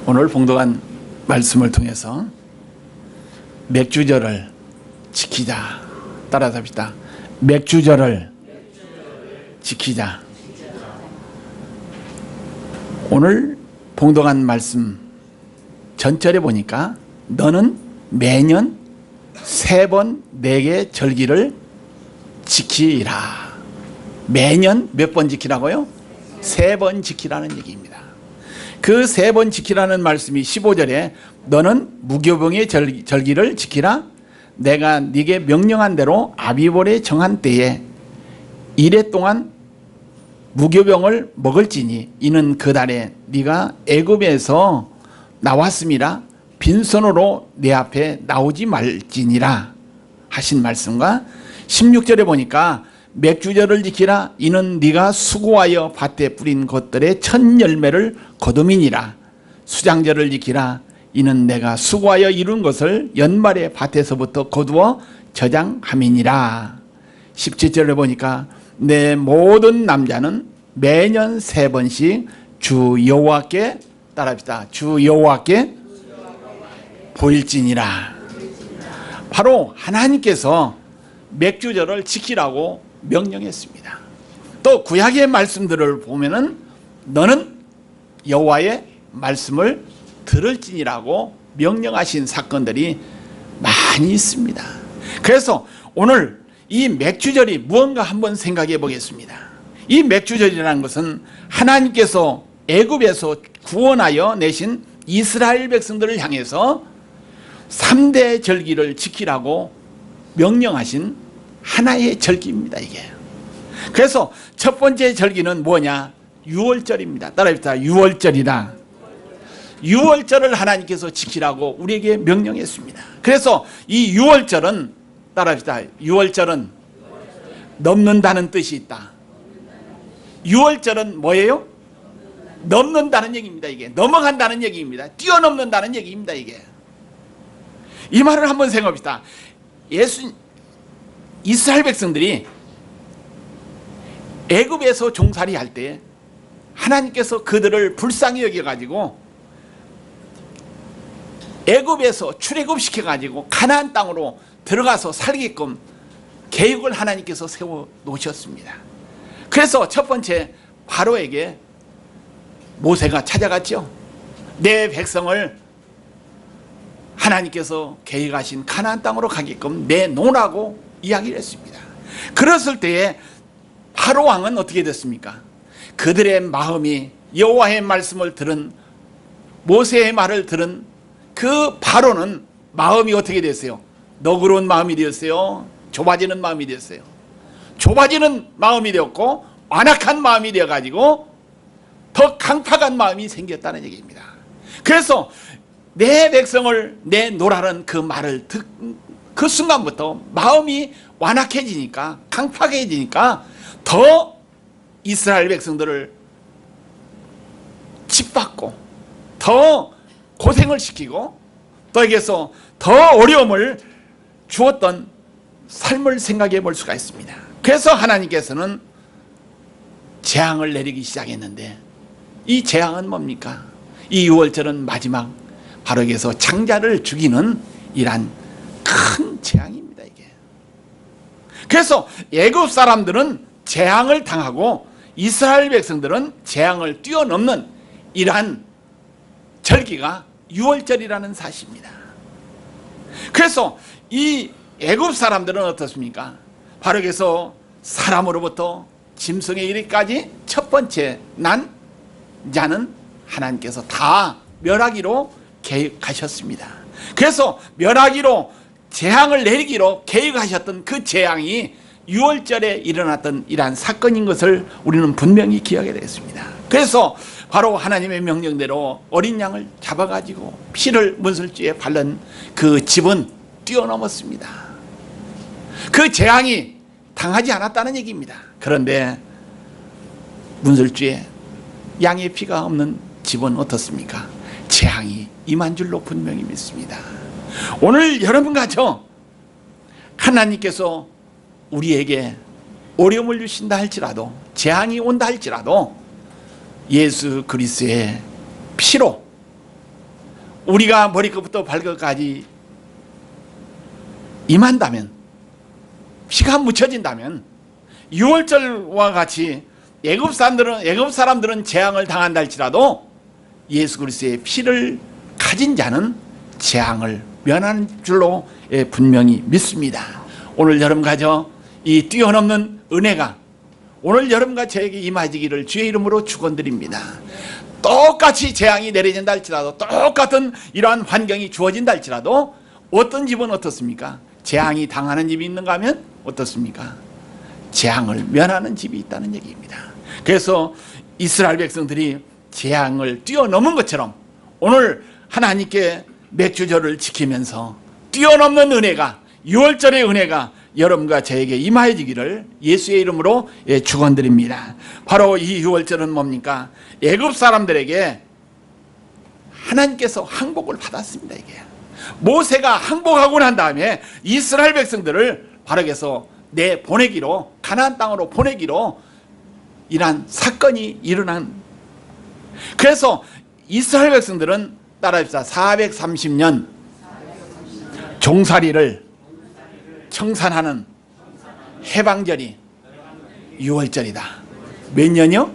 오늘 봉독한 말씀을 통해서 맥주절을 지키자. 따라서 합시다. 맥주절을 지키자. 오늘 봉독한 말씀 전절에 보니까 너는 매년 3번 4개 절기를 지키라. 매년 몇 번 지키라고요? 3번 지키라는 얘기입니다. 그 3번 지키라는 말씀이 15절에 너는 무교병의 절기를 지키라. 내가 네게 명령한 대로 아비볼에 정한 때에 이래 동안 무교병을 먹을지니 이는 그 달에 네가 애굽에서 나왔음이라 빈손으로 내 앞에 나오지 말지니라 하신 말씀과 16절에 보니까 맥주절을 지키라. 이는 네가 수고하여 밭에 뿌린 것들의 첫 열매를 거둠이니라. 수장절을 지키라. 이는 내가 수고하여 이룬 것을 연말에 밭에서부터 거두어 저장함이니라. 17절에 보니까 내 모든 남자는 매년 3번씩 주 여호와께 따라합시다. 주 여호와께 보일지니라. 바로 하나님께서 맥주절을 지키라고 명령했습니다. 또 구약의 말씀들을 보면은 너는 여호와의 말씀을 들을지니라고 명령하신 사건들이 많이 있습니다. 그래서 오늘 이 맥주절이 무언가 한번 생각해 보겠습니다. 이 맥주절이라는 것은 하나님께서 애굽에서 구원하여 내신 이스라엘 백성들을 향해서 3대 절기를 지키라고 명령하신 하나의 절기입니다. 이게. 그래서 첫 번째 절기는 뭐냐? 유월절입니다. 따라합시다. 유월절이다. 유월절을 하나님께서 지키라고 우리에게 명령했습니다. 그래서 이 유월절은 따라합시다. 유월절은 넘는다는 뜻이 있다. 유월절은 뭐예요? 넘는다는 얘기입니다. 이게 넘어간다는 얘기입니다. 뛰어넘는다는 얘기입니다. 이게. 이 말을 한번 생각합시다. 이스라엘 백성들이 애굽에서 종살이 할 때 하나님께서 그들을 불쌍히 여겨가지고 애굽에서 출애굽시켜 가지고 가나안 땅으로 들어가서 살게끔 계획을 하나님께서 세워 놓으셨습니다. 그래서 첫 번째 바로에게 모세가 찾아갔죠. 내 백성을 하나님께서 계획하신 가나안 땅으로 가게끔 내놓으라고 이야기를 했습니다. 그랬을 때에 바로 왕은 어떻게 됐습니까? 그들의 마음이 여호와의 말씀을 들은 모세의 말을 들은 그 바로는 마음이 어떻게 됐어요? 너그러운 마음이 되었어요? 좁아지는 마음이 되었어요? 좁아지는 마음이 되었고 완악한 마음이 되어가지고 더 강팍한 마음이 생겼다는 얘기입니다. 그래서 내 백성을 내놓으라는 그 말을 그 순간부터 마음이 완악해지니까 강팍해지니까 더 이스라엘 백성들을 짓밟고 더 고생을 시키고 또 여기서 더 어려움을 주었던 삶을 생각해 볼 수가 있습니다. 그래서 하나님께서는 재앙을 내리기 시작했는데 이 재앙은 뭡니까? 이 유월절은 마지막 바로 여기서 장자를 죽이는 이란 큰 재앙입니다. 이게. 그래서 애굽 사람들은 재앙을 당하고 이스라엘 백성들은 재앙을 뛰어넘는 이러한 절기가 유월절이라는 사실입니다. 그래서 이 애굽 사람들은 어떻습니까? 바로 여기서 사람으로부터 짐승에 이르기까지 첫 번째 난 자는 하나님께서 다 멸하기로 계획하셨습니다. 그래서 멸하기로 재앙을 내리기로 계획하셨던 그 재앙이 유월절에 일어났던 이러한 사건인 것을 우리는 분명히 기억해야 되겠습니다. 그래서 바로 하나님의 명령대로 어린 양을 잡아가지고 피를 문설주에 바른 그 집은 뛰어넘었습니다. 그 재앙이 당하지 않았다는 얘기입니다. 그런데 문설주에 양의 피가 없는 집은 어떻습니까? 재앙이 임한 줄로 분명히 믿습니다. 오늘 여러분과 저 하나님께서 우리에게 어려움을 주신다 할지라도 재앙이 온다 할지라도 예수 그리스도의 피로 우리가 머리끝부터 발끝까지 임한다면, 피가 묻혀진다면, 6월절과 같이 애굽 사람들은 재앙을 당한다 할지라도 예수 그리스도의 피를 가진 자는 재앙을 면하는 줄로 분명히 믿습니다. 오늘 여러분과 이 뛰어넘는 은혜가 오늘 여러분과 저에게 임하시기를 주의 이름으로 축원드립니다. 똑같이 재앙이 내려진다 할지라도, 똑같은 이러한 환경이 주어진다 할지라도 어떤 집은 어떻습니까? 재앙이 당하는 집이 있는가 하면 어떻습니까? 재앙을 면하는 집이 있다는 얘기입니다. 그래서 이스라엘 백성들이 재앙을 뛰어넘은 것처럼 오늘 하나님께 맥주절을 지키면서 뛰어넘는 은혜가, 6월절의 은혜가 여러분과 저에게 임하여지기를 예수의 이름으로 축원드립니다. 바로 이 6월절은 뭡니까? 애굽 사람들에게 하나님께서 항복을 받았습니다. 이게 모세가 항복하고 난 다음에 이스라엘 백성들을 바로에서 내보내기로, 가나안 땅으로 보내기로 이러한 사건이 일어난. 그래서 이스라엘 백성들은 따라합시다. 430년 종살이를 청산하는 해방절이 6월절이다. 몇 년이요?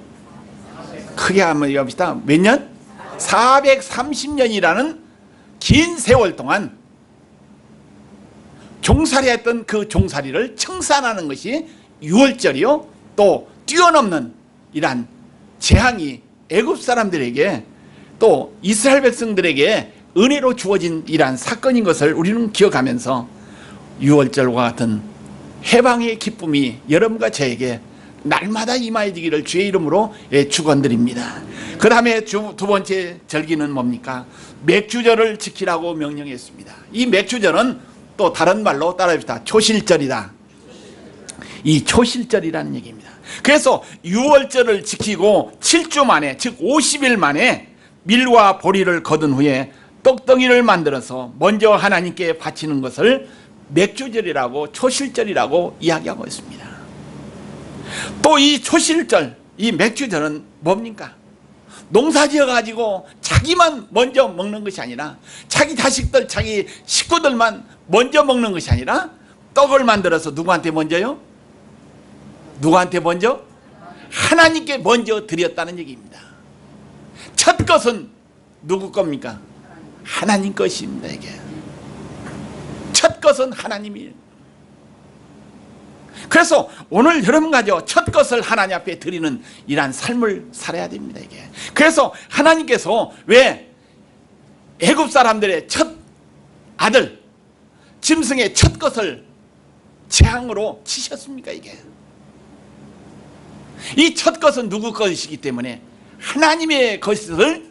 크게 한번 얘기합시다. 몇 년? 430년이라는 긴 세월 동안 종살이했던 그 종살이를 청산하는 것이 6월절이요. 또 뛰어넘는 이러한 재앙이 애굽 사람들에게 또 이스라엘 백성들에게 은혜로 주어진 이러한 사건인 것을 우리는 기억하면서 6월절과 같은 해방의 기쁨이 여러분과 저에게 날마다 임하여지기를 주의 이름으로 축원드립니다. 그 다음에 두 번째 절기는 뭡니까? 맥주절을 지키라고 명령했습니다. 이 맥주절은 또 다른 말로 따라합시다. 초실절이다. 이 초실절이라는 얘기입니다. 그래서 6월절을 지키고 7주 만에, 즉 50일 만에 밀과 보리를 거둔 후에 떡덩이를 만들어서 먼저 하나님께 바치는 것을 맥주절이라고, 초실절이라고 이야기하고 있습니다. 또 이 초실절, 이 맥주절은 뭡니까? 농사 지어가지고 자기만 먼저 먹는 것이 아니라, 자기 자식들, 자기 식구들만 먼저 먹는 것이 아니라 떡을 만들어서 누구한테 먼저요? 누구한테 먼저? 하나님께 먼저 드렸다는 얘기입니다. 첫 것은 누구 겁니까? 하나님 것입니다. 이게 첫 것은 하나님이에요. 그래서 오늘 여러분과 첫 것을 하나님 앞에 드리는 이러한 삶을 살아야 됩니다. 이게 그래서 하나님께서 왜 애굽 사람들의 첫 아들 짐승의 첫 것을 재앙으로 치셨습니까? 이게 이 첫 것은 누구 것이기 때문에 하나님의 것을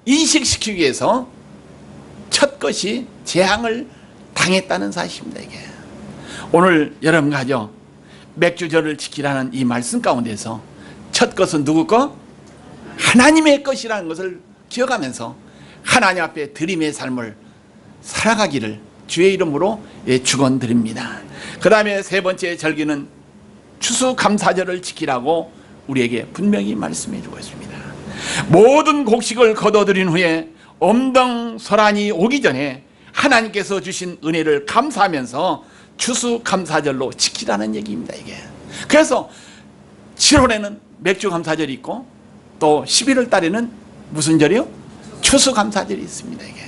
인식시키기 위해서 첫 것이 재앙을 당했다는 사실입니다. 이게 오늘 여러분과 맥주절을 지키라는 이 말씀 가운데서 첫 것은 누구 거? 하나님의 것이라는 것을 기억하면서 하나님 앞에 드림의 삶을 살아가기를 주의 이름으로 축원드립니다. 그 다음에 세 번째 절기는 추수감사절을 지키라고 우리에게 분명히 말씀해 주고 있습니다. 모든 곡식을 거둬들인 후에 엄동설한이 오기 전에 하나님께서 주신 은혜를 감사하면서 추수감사절로 지키라는 얘기입니다. 이게 그래서 7월에는 맥주감사절이 있고 또 11월 달에는 무슨 절이요? 추수감사절이 있습니다. 이게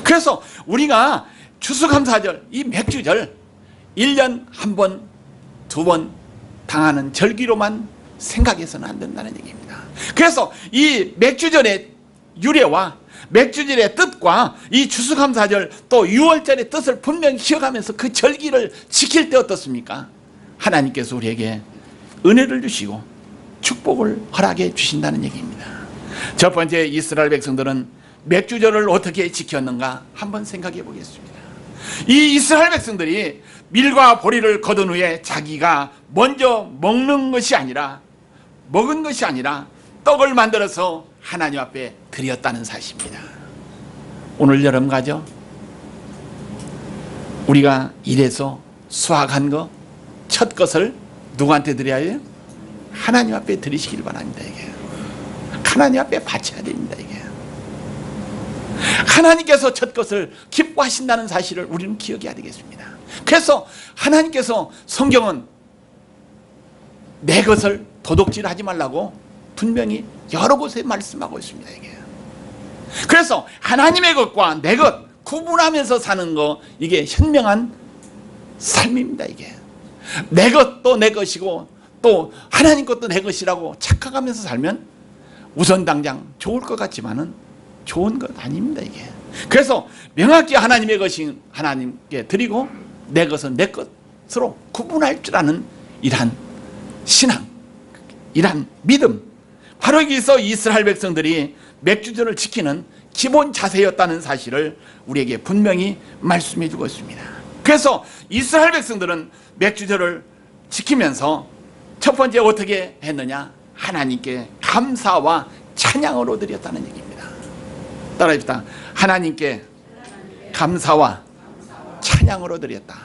그래서 우리가 추수감사절, 이 맥주절 1년 한 번, 두 번 당하는 절기로만 생각해서는 안 된다는 얘기입니다. 그래서 이 맥주절의 유래와 맥주절의 뜻과 이 추수감사절 또 6월절의 뜻을 분명히 기억하면서 그 절기를 지킬 때 어떻습니까? 하나님께서 우리에게 은혜를 주시고 축복을 허락해 주신다는 얘기입니다. 첫 번째, 이스라엘 백성들은 맥주절을 어떻게 지켰는가 한번 생각해 보겠습니다. 이 이스라엘 백성들이 밀과 보리를 거둔 후에 자기가 먼저 먹는 것이 아니라, 먹은 것이 아니라 떡을 만들어서 하나님 앞에 드렸다는 사실입니다. 오늘 여러분과 우리가 일해서 수확한 거 첫 것을 누구한테 드려야 해요? 하나님 앞에 드리시길 바랍니다. 이게 하나님 앞에 바쳐야 됩니다. 이게 하나님께서 첫 것을 기뻐하신다는 사실을 우리는 기억해야 되겠습니다. 그래서 하나님께서 성경은 내 것을 도둑질하지 말라고 분명히 여러 곳에 말씀하고 있습니다. 이게. 그래서 하나님의 것과 내 것 구분하면서 사는 거, 이게 현명한 삶입니다. 이게 내 것도 내 것이고 또 하나님 것도 내 것이라고 착각하면서 살면 우선 당장 좋을 것 같지만은 좋은 것 아닙니다. 이게. 그래서 명확히 하나님의 것인 하나님께 드리고 내 것은 내 것으로 구분할 줄 아는 이러한 신앙, 이러한 믿음, 바로 여기서 이스라엘 백성들이 맥주절을 지키는 기본 자세였다는 사실을 우리에게 분명히 말씀해 주고 있습니다. 그래서 이스라엘 백성들은 맥주절을 지키면서 첫 번째 어떻게 했느냐? 하나님께 감사와 찬양으로 드렸다는 얘기입니다. 따라합시다. 하나님께 감사와 찬양으로 드렸다.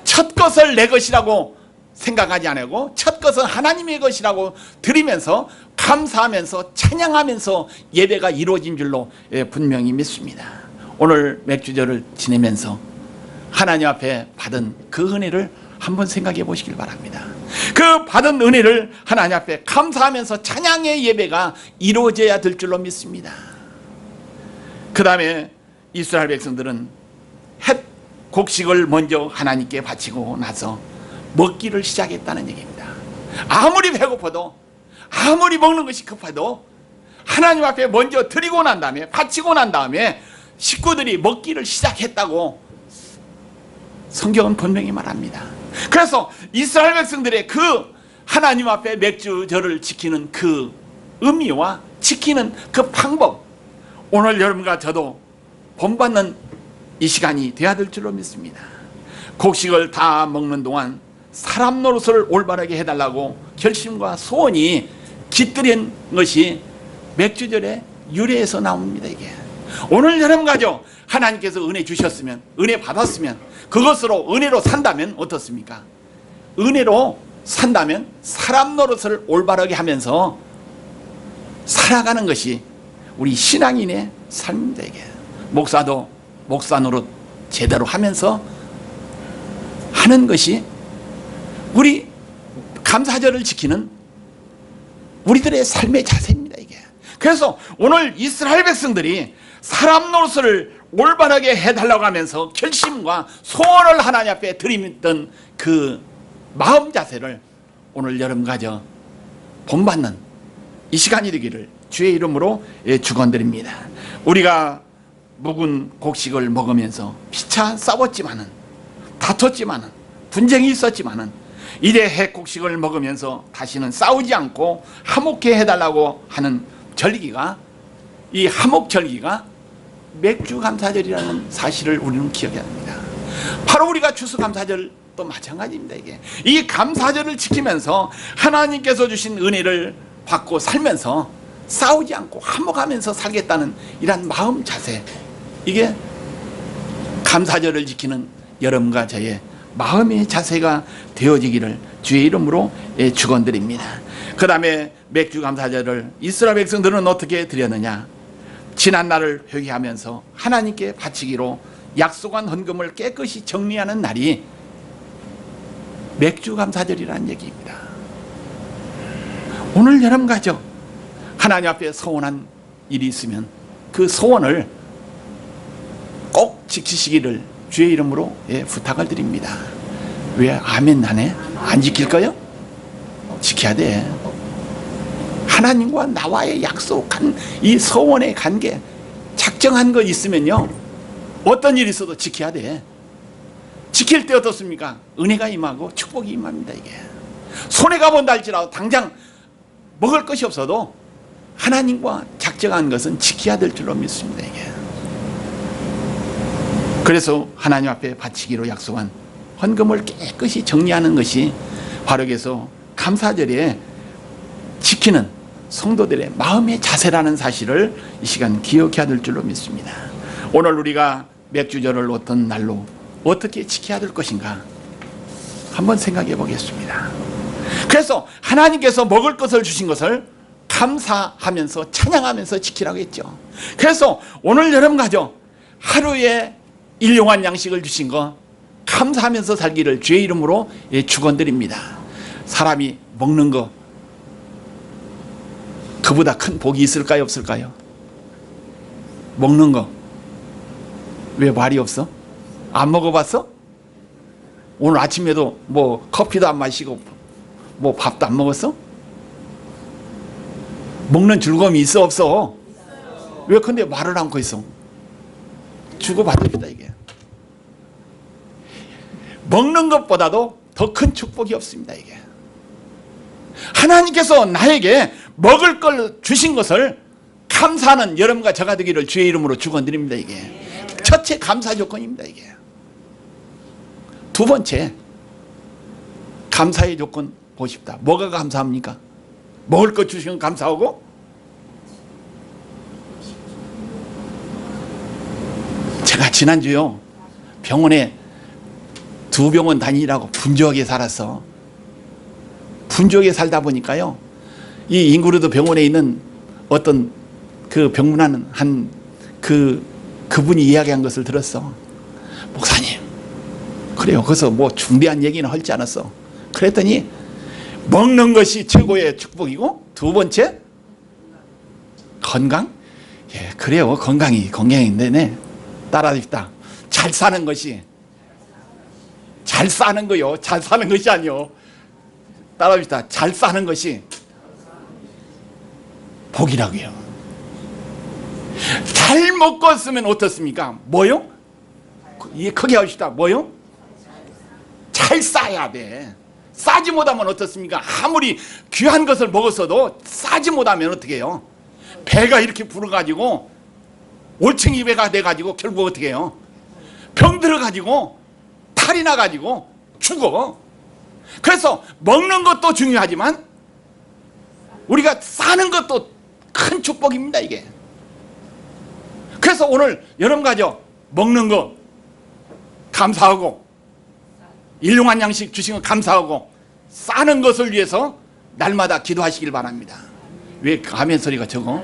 첫 것을 내 것이라고 생각하지 않고 첫 것은 하나님의 것이라고 드리면서 감사하면서 찬양하면서 예배가 이루어진 줄로 분명히 믿습니다. 오늘 맥주절을 지내면서 하나님 앞에 받은 그 은혜를 한번 생각해 보시길 바랍니다. 그 받은 은혜를 하나님 앞에 감사하면서 찬양의 예배가 이루어져야 될 줄로 믿습니다. 그 다음에 이스라엘 백성들은 햇 곡식을 먼저 하나님께 바치고 나서 먹기를 시작했다는 얘기입니다. 아무리 배고파도 아무리 먹는 것이 급해도 하나님 앞에 먼저 드리고 난 다음에 바치고 난 다음에 식구들이 먹기를 시작했다고 성경은 분명히 말합니다. 그래서 이스라엘 백성들의 그 하나님 앞에 맥주절을 지키는 그 의미와 지키는 그 방법, 오늘 여러분과 저도 본받는 이 시간이 되어야 될 줄로 믿습니다. 곡식을 다 먹는 동안 사람 노릇을 올바르게 해달라고 결심과 소원이 깃들인 것이 맥주절의 유래에서 나옵니다. 이게 오늘 여러분 가족 하나님께서 은혜 주셨으면, 은혜 받았으면 그것으로 은혜로 산다면 어떻습니까? 은혜로 산다면 사람 노릇을 올바르게 하면서 살아가는 것이 우리 신앙인의 삶입니다. 이게 목사도 목사 노릇 제대로 하면서 하는 것이 우리 감사절을 지키는 우리들의 삶의 자세입니다. 이게. 그래서 오늘 이스라엘 백성들이 사람 노릇을 올바르게 해달라고 하면서 결심과 소원을 하나님 앞에 드리던 그 마음 자세를 오늘 여러분과 본받는 이 시간이 되기를 주의 이름으로 축원드립니다. 우리가 묵은 곡식을 먹으면서 피차 싸웠지만은, 다퉜지만은, 분쟁이 있었지만은 이제 핵곡식을 먹으면서 다시는 싸우지 않고 화목해 해달라고 하는 절기가, 이 화목절기가 맥주감사절이라는 사실을 우리는 기억해야 합니다. 바로 우리가 추수감사절도 마찬가지입니다. 이게 이 감사절을 지키면서 하나님께서 주신 은혜를 받고 살면서 싸우지 않고 화목하면서 살겠다는 이런 마음 자세, 이게 감사절을 지키는 여러분과 저의 마음의 자세가 되어지기를 주의 이름으로 축원드립니다. 그 다음에 맥주감사절을 이스라엘 백성들은 어떻게 드렸느냐? 지난날을 회개하면서 하나님께 바치기로 약속한 헌금을 깨끗이 정리하는 날이 맥주감사절이라는 얘기입니다. 오늘 여러분 가족 하나님 앞에 소원한 일이 있으면 그 소원을 꼭 지키시기를 주의 이름으로 부탁을 드립니다. 왜 아멘 하네? 안 지킬까요? 지켜야 돼. 하나님과 나와의 약속한 이 소원의 관계, 작정한 거 있으면요 어떤 일이 있어도 지켜야 돼. 지킬 때 어떻습니까? 은혜가 임하고 축복이 임합니다. 이게 손해가 본다 할지라도 당장 먹을 것이 없어도 하나님과 작정한 것은 지켜야 될 줄로 믿습니다. 이게 그래서 하나님 앞에 바치기로 약속한 헌금을 깨끗이 정리하는 것이 바로 여기서 감사절에 지키는 성도들의 마음의 자세라는 사실을 이 시간 기억해야 될 줄로 믿습니다. 오늘 우리가 맥주절을 어떤 날로 어떻게 지켜야 될 것인가 한번 생각해 보겠습니다. 그래서 하나님께서 먹을 것을 주신 것을 감사하면서 찬양하면서 지키라고 했죠. 그래서 오늘 여러분 가족 하루에 일용할 양식을 주신 거 감사하면서 살기를 주의 이름으로 축원드립니다. 사람이 먹는 거 그보다 큰 복이 있을까요, 없을까요? 먹는 거 왜 말이 없어? 안 먹어봤어? 오늘 아침에도 뭐 커피도 안 마시고 뭐 밥도 안 먹었어? 먹는 즐거움이 있어, 없어? 왜 근데 말을 않고 있어? 주고받읍시다. 이게 먹는 것보다도 더 큰 축복이 없습니다. 이게 하나님께서 나에게 먹을 걸 주신 것을 감사하는 여러분과 저가 되기를 주의 이름으로 축원드립니다. 이게 첫째 감사 조건입니다. 이게 두 번째 감사의 조건 보십시다. 뭐가 감사합니까? 먹을 것 주시면 감사하고 제가 지난주요 병원에 두 병원 다니라고 분주하게 살았어. 분주하게 살다 보니까요 이 인구르드 병원에 있는 어떤 그 병문안 한 그분이 이야기한 것을 들었어. 목사님 그래요. 그래서 뭐 중대한 얘기는 하지 않았어. 그랬더니 먹는 것이 최고의 축복이고 두 번째 건강? 예, 그래요. 건강인데 따라합시다. 잘 사는 것이 잘 사는 거요. 잘 사는 것이 아니요. 따라합시다. 잘 사는 것이 복이라고요. 잘 먹고 쓰면 어떻습니까? 뭐요? 크게 합시다. 뭐요? 잘 싸야 돼. 싸지 못하면 어떻습니까? 아무리 귀한 것을 먹었어도 싸지 못하면 어떻게 해요? 배가 이렇게 불어가지고 올챙이 배가 돼가지고 결국 어떻게 해요? 병 들어가지고 탈이 나가지고 죽어. 그래서 먹는 것도 중요하지만 우리가 사는 것도 큰 축복입니다. 이게 그래서 오늘 여러분 가족 먹는 거 감사하고 일용한 양식 주신 거 감사하고 싸는 것을 위해서 날마다 기도하시길 바랍니다. 왜 가면 소리가 적어?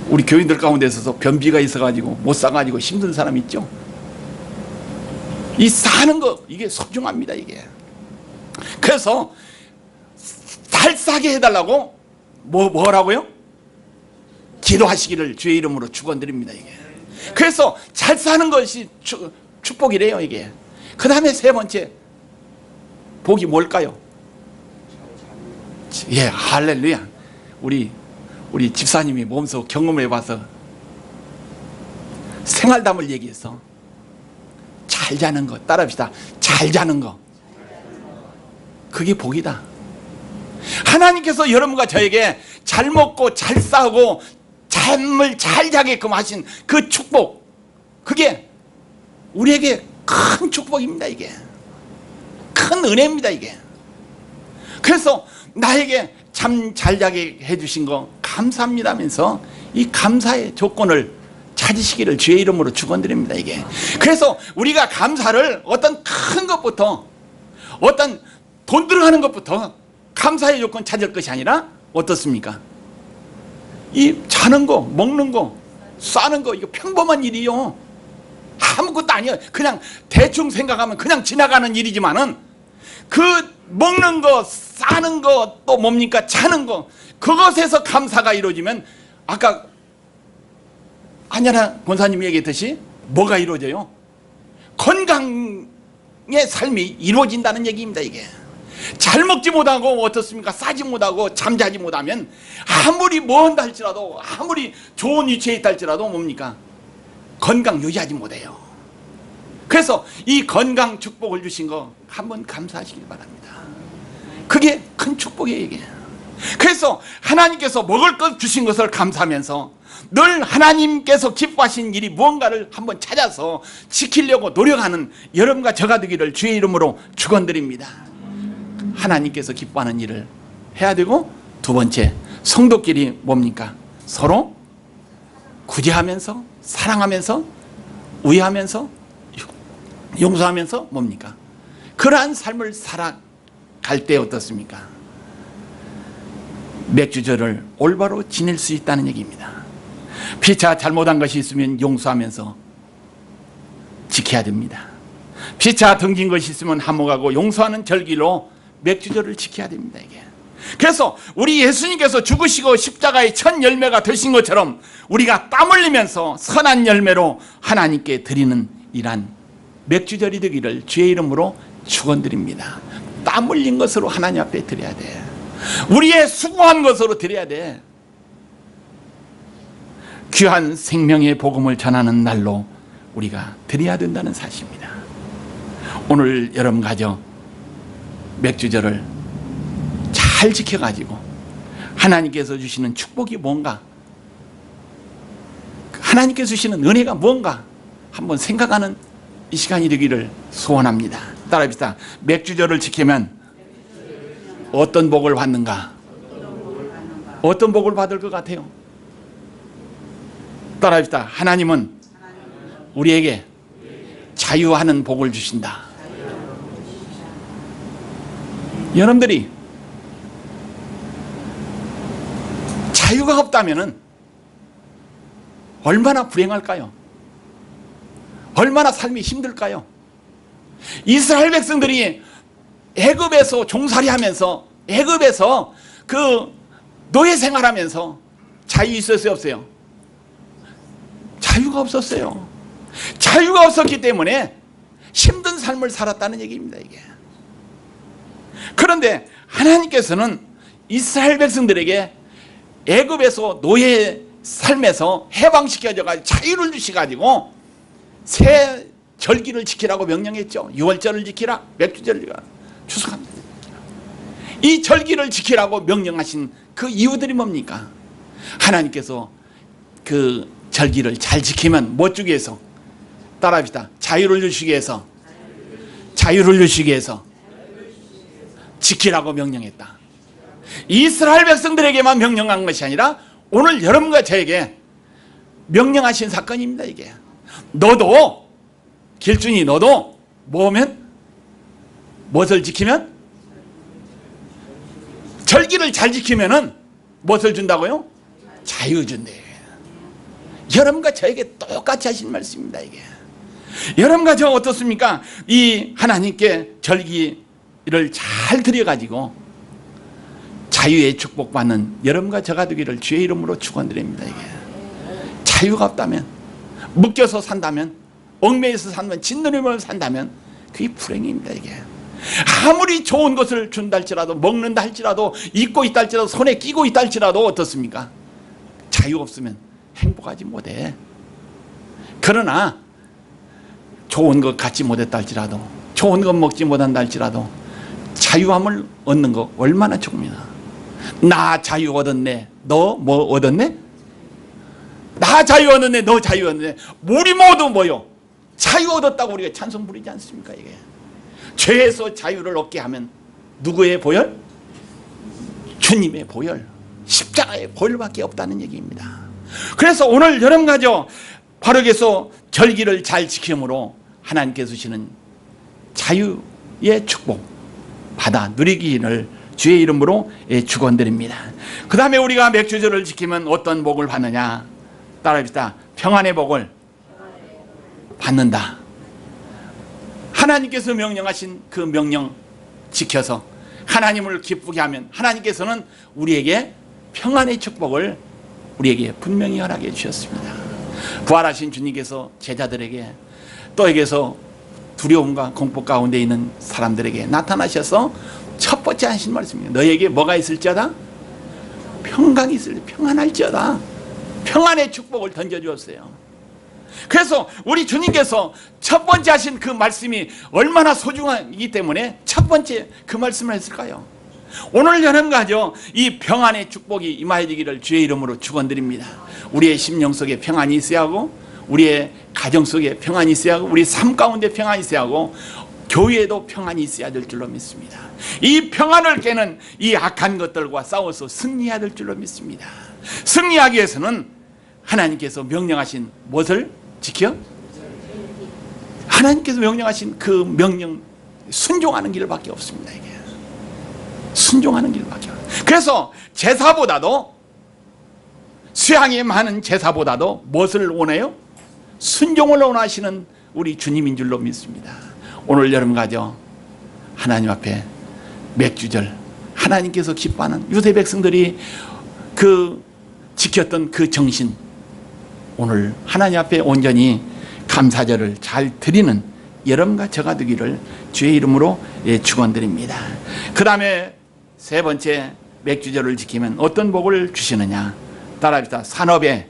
우리 교인들 가운데 있어서 변비가 있어가지고 못 싸가지고 힘든 사람 있죠? 이 싸는 거 이게 소중합니다. 이게 그래서 잘 싸게 해달라고 뭐라고요? 기도하시기를 주의 이름으로 축원드립니다. 이게 그래서 잘 사는 것이 축복이래요. 이게 그 다음에 세 번째 복이 뭘까요? 예, 할렐루야. 우리 집사님이 몸소 경험해 봐서 생활담을 얘기해서 잘 자는 거 따라합시다. 잘 자는 거 그게 복이다. 하나님께서 여러분과 저에게 잘 먹고 잘 싸고 잠을 잘 자게끔 하신 그 축복 그게 우리에게 큰 축복입니다. 이게 큰 은혜입니다. 이게 그래서 나에게 잠 잘 자게 해주신 거 감사합니다면서 이 감사의 조건을 찾으시기를 주의 이름으로 축원드립니다. 이게 그래서 우리가 감사를 어떤 큰 것부터 어떤 돈 들어가는 것부터 감사의 조건 찾을 것이 아니라 어떻습니까? 이 자는 거 먹는 거 싸는 거 이거 평범한 일이요. 아무것도 아니에요. 그냥 대충 생각하면 그냥 지나가는 일이지만은 그 먹는 거 싸는 거 또 뭡니까? 자는 거 그것에서 감사가 이루어지면 아까 안연아 권사님이 얘기했듯이 뭐가 이루어져요? 건강의 삶이 이루어진다는 얘기입니다. 이게 잘 먹지 못하고 어떻습니까? 싸지 못하고 잠자지 못하면 아무리 먼다 할지라도 아무리 좋은 위치에 있다 할지라도 뭡니까? 건강 유지하지 못해요. 그래서 이 건강 축복을 주신 거 한번 감사하시길 바랍니다. 그게 큰 축복이에요. 이게 그래서 하나님께서 먹을 것 주신 것을 감사하면서 늘 하나님께서 기뻐하신 일이 무언가를 한번 찾아서 지키려고 노력하는 여러분과 저가 되기를 주의 이름으로 축원드립니다. 하나님께서 기뻐하는 일을 해야 되고 두 번째 성도끼리 뭡니까? 서로 구제하면서 사랑하면서 우애하면서 용서하면서 뭡니까? 그러한 삶을 살아갈 때 어떻습니까? 맥주절을 올바로 지낼 수 있다는 얘기입니다. 피차 잘못한 것이 있으면 용서하면서 지켜야 됩니다. 피차 등진 것이 있으면 한몫하고 용서하는 절기로 맥주절을 지켜야 됩니다. 이게. 그래서 우리 예수님께서 죽으시고 십자가의 첫 열매가 되신 것처럼 우리가 땀 흘리면서 선한 열매로 하나님께 드리는 이란 맥주절이 되기를 주의 이름으로 축원드립니다. 땀 흘린 것으로 하나님 앞에 드려야 돼. 우리의 수고한 것으로 드려야 돼. 귀한 생명의 복음을 전하는 날로 우리가 드려야 된다는 사실입니다. 오늘 여러분 가정 맥주절을 잘 지켜가지고 하나님께서 주시는 축복이 뭔가, 하나님께서 주시는 은혜가 뭔가 한번 생각하는 이 시간이 되기를 소원합니다. 따라합시다. 맥주절을 지키면 어떤 복을 받는가? 어떤 복을 받을 것 같아요? 따라합시다. 하나님은 우리에게 자유하는 복을 주신다. 여러분들이 자유가 없다면 얼마나 불행할까요? 얼마나 삶이 힘들까요? 이스라엘 백성들이 애굽에서 종살이하면서, 애굽에서 그 노예 생활하면서 자유 있었어요, 없어요? 자유가 없었어요. 자유가 없었기 때문에 힘든 삶을 살았다는 얘기입니다, 이게. 그런데 하나님께서는 이스라엘 백성들에게 애굽에서 노예 삶에서 해방시켜줘가지고 자유를 주셔가지고 새 절기를 지키라고 명령했죠. 유월절을 지키라, 맥주절을 추석합니다. 이 절기를 지키라고 명령하신 그 이유들이 뭡니까? 하나님께서 그 절기를 잘 지키면 뭐 주기 위해서? 따라합시다. 자유를 주시기 위해서, 자유를 주시기 위해서 지키라고 명령했다. 이스라엘 백성들에게만 명령한 것이 아니라 오늘 여러분과 저에게 명령하신 사건입니다. 이게 너도, 길준이 너도 뭐면? 무엇을 지키면? 절기를 잘 지키면은 무엇을 준다고요? 자유 준대. 여러분과 저에게 똑같이 하신 말씀입니다. 이게 여러분과 저 어떻습니까? 이 하나님께 절기를 잘 드려가지고 자유의 축복받는 여러분과 저가 되기를 주의 이름으로 축원드립니다. 이게 자유가 없다면, 묶여서 산다면, 얽매여서 산다면, 짓누림을 산다면 그게 불행입니다. 이게 아무리 좋은 것을 준다 할지라도, 먹는다 할지라도, 입고 있다 할지라도, 손에 끼고 있다 할지라도 어떻습니까? 자유 없으면 행복하지 못해. 그러나 좋은 것 갖지 못했다 할지라도, 좋은 것 먹지 못한다 할지라도 자유함을 얻는 거 얼마나 좋습니다. 나 자유 얻었네, 너 뭐 얻었네? 나 자유 얻었네, 너 자유 얻었네. 우리 모두 뭐요? 자유 얻었다고 우리가 찬송 부르지 않습니까? 이게 죄에서 자유를 얻게 하면 누구의 보혈? 주님의 보혈, 십자가의 보혈밖에 없다는 얘기입니다. 그래서 오늘 여러분 가죠, 바르게서 절기를 잘 지킴으로 하나님께서 주시는 자유의 축복 받아 누리기를 주의 이름으로 축원드립니다. 그 다음에 우리가 맥주절을 지키면 어떤 복을 받느냐? 따라합시다. 평안의 복을 받는다. 하나님께서 명령하신 그 명령 지켜서 하나님을 기쁘게 하면 하나님께서는 우리에게 평안의 축복을 우리에게 분명히 허락해 주셨습니다. 부활하신 주님께서 제자들에게, 또에게서 두려움과 공포 가운데 있는 사람들에게 나타나셔서 첫 번째 하신 말씀입니다. 너에게 뭐가 있을지어다? 평강이 있을, 평안할지어다. 평안의 축복을 던져주었어요. 그래서 우리 주님께서 첫 번째 하신 그 말씀이 얼마나 소중하기 때문에 첫 번째 그 말씀을 했을까요? 오늘 여러분과죠, 이 평안의 축복이 임하여지기를 주의 이름으로 축원드립니다. 우리의 심령 속에 평안이 있어야 하고, 우리의 가정 속에 평안이 있어야 하고, 우리 삶 가운데 평안이 있어야 하고, 교회에도 평안이 있어야 될 줄로 믿습니다. 이 평안을 깨는 이 악한 것들과 싸워서 승리해야 될 줄로 믿습니다. 승리하기 위해서는 하나님께서 명령하신 무엇을 지켜? 하나님께서 명령하신 그 명령 순종하는 길밖에 없습니다. 이게 순종하는 길밖에 없어요. 그래서 제사보다도, 수양이 많은 제사보다도 무엇을 원해요? 순종을 원하시는 우리 주님인 줄로 믿습니다. 오늘 여름가죠, 하나님 앞에 맥주절, 하나님께서 기뻐하는 유대 백성들이 지켰던 그 정신, 오늘 하나님 앞에 온전히 감사절을 잘 드리는 여러분과 저가 되기를 주의 이름으로 축원드립니다. 그 다음에 세 번째, 맥주절을 지키면 어떤 복을 주시느냐? 따라합시다. 산업에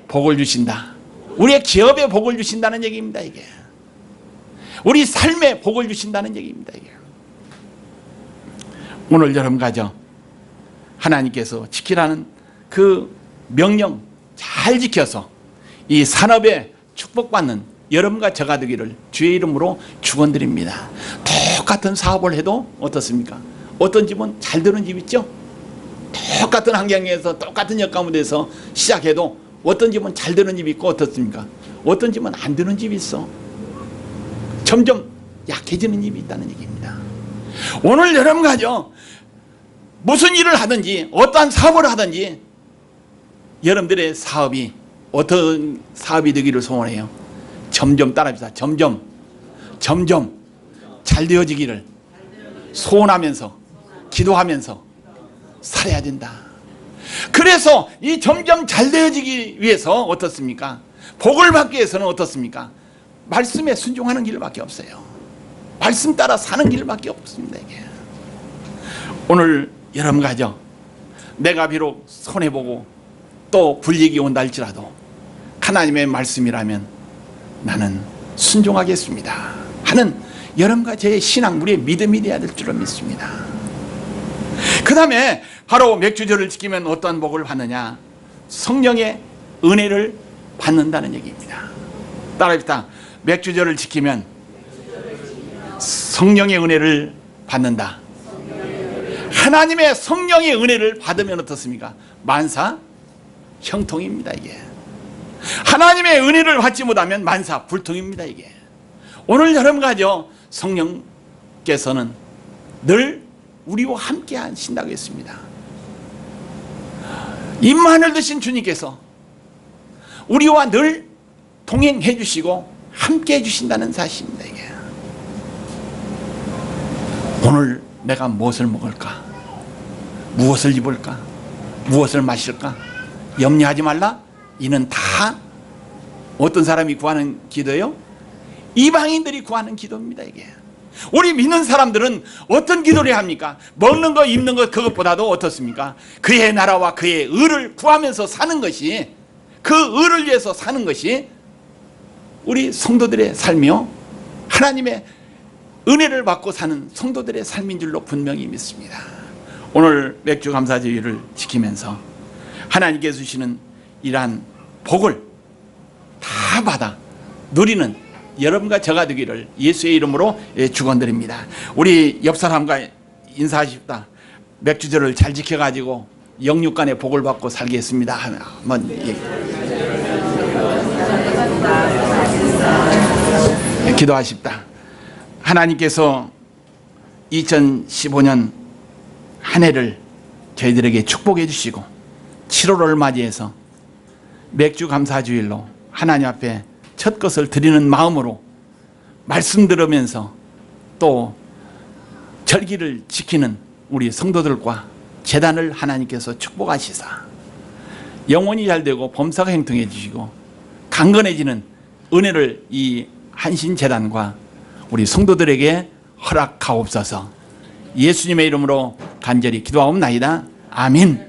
복을 주신다. 우리의 기업에 복을 주신다는 얘기입니다. 이게 우리 삶에 복을 주신다는 얘기입니다. 이게 오늘 여러분 가죠, 하나님께서 지키라는 그 명령 잘 지켜서 이 산업에 축복받는 여러분과 저가 되기를 주의 이름으로 축원드립니다. 똑같은 사업을 해도 어떻습니까? 어떤 집은 잘 되는 집 있죠? 똑같은 환경에서 똑같은 역 가운데서 시작해도 어떤 집은 잘 되는 집이 있고 어떻습니까? 어떤 집은 안 되는 집이 있어. 점점 약해지는 집이 있다는 얘기입니다. 오늘 여러분 가죠, 무슨 일을 하든지 어떠한 사업을 하든지 여러분들의 사업이 어떤 사업이 되기를 소원해요? 점점, 따라합시다. 점점 잘 되어지기를 소원하면서 기도하면서 살아야 된다. 그래서 이 점점 잘 되어지기 위해서 어떻습니까? 복을 받기 위해서는 어떻습니까? 말씀에 순종하는 길밖에 없어요. 말씀 따라 사는 길밖에 없습니다. 이게 오늘 여러분 가죠, 내가 비록 손해보고 또 불이익이 온다 할지라도 하나님의 말씀이라면 나는 순종하겠습니다 하는 여러분과 저의 신앙, 우리의 믿음이 되어야 될 줄로 믿습니다. 그 다음에 바로 맥주절을 지키면 어떤 복을 받느냐? 성령의 은혜를 받는다는 얘기입니다. 따라합시다. 맥주절을 지키면 성령의 은혜를 받는다. 하나님의 성령의 은혜를 받으면 어떻습니까? 만사 형통입니다. 이게 하나님의 은혜를 받지 못하면 만사 불통입니다. 이게 오늘 여러분 가죠, 성령께서는 늘 우리와 함께 하신다고 했습니다. 임마누엘 되신 주님께서 우리와 늘 동행해 주시고 함께 해 주신다는 사실입니다. 이게 오늘 내가 무엇을 먹을까? 무엇을 입을까? 무엇을 마실까? 염려하지 말라. 이는 다 어떤 사람이 구하는 기도예요? 이방인들이 구하는 기도입니다. 이게 우리 믿는 사람들은 어떤 기도를 해야 합니까? 먹는 거 입는 것 그것보다도 어떻습니까? 그의 나라와 그의 의를 구하면서 사는 것이, 그 의를 위해서 사는 것이 우리 성도들의 삶이요, 하나님의 은혜를 받고 사는 성도들의 삶인 줄로 분명히 믿습니다. 오늘 맥주 감사주의를 지키면서 하나님께서 주시는 이러한 복을 다 받아 누리는 여러분과 저가 되기를 예수의 이름으로 축원드립니다. 우리 옆 사람과 인사하십시다. 맥주절을 잘 지켜가지고 영육간의 복을 받고 살겠습니다. 한번 기도하십시다. 하나님께서 2015년 한 해를 저희들에게 축복해 주시고 7월을 맞이해서 맥주 감사주일로 하나님 앞에 첫 것을 드리는 마음으로 말씀 들으면서 또 절기를 지키는 우리 성도들과 재단을 하나님께서 축복하시사 영혼이 잘되고 범사가 형통해 주시고 강건해지는 은혜를 이 한신재단과 우리 성도들에게 허락하옵소서. 예수님의 이름으로 간절히 기도하옵나이다. 아멘.